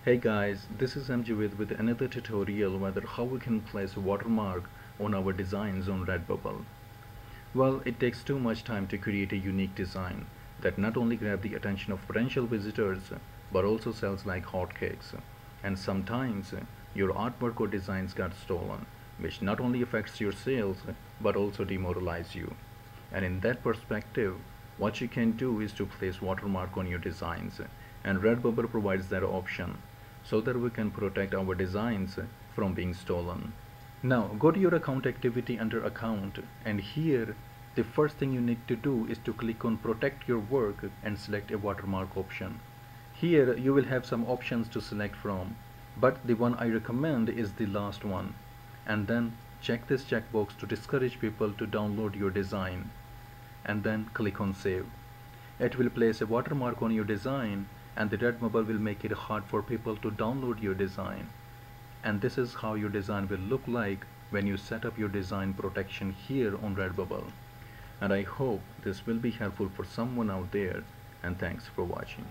Hey guys, this is Amjad with another tutorial whether how we can place a watermark on our designs on Redbubble. Well, it takes too much time to create a unique design that not only grabs the attention of potential visitors but also sells like hotcakes. And sometimes your artwork or designs got stolen, which not only affects your sales but also demoralize you. And in that perspective, what you can do is to place watermark on your designs, and Redbubble provides that option so that we can protect our designs from being stolen. Now go to your account activity under account, and here the first thing you need to do is to click on protect your work and select a watermark option. Here you will have some options to select from, but the one I recommend is the last one. And then check this checkbox to discourage people to download your design, and then click on save. It will place a watermark on your design, and the Redbubble will make it hard for people to download your design. And this is how your design will look like when you set up your design protection here on Redbubble. And I hope this will be helpful for someone out there, and thanks for watching.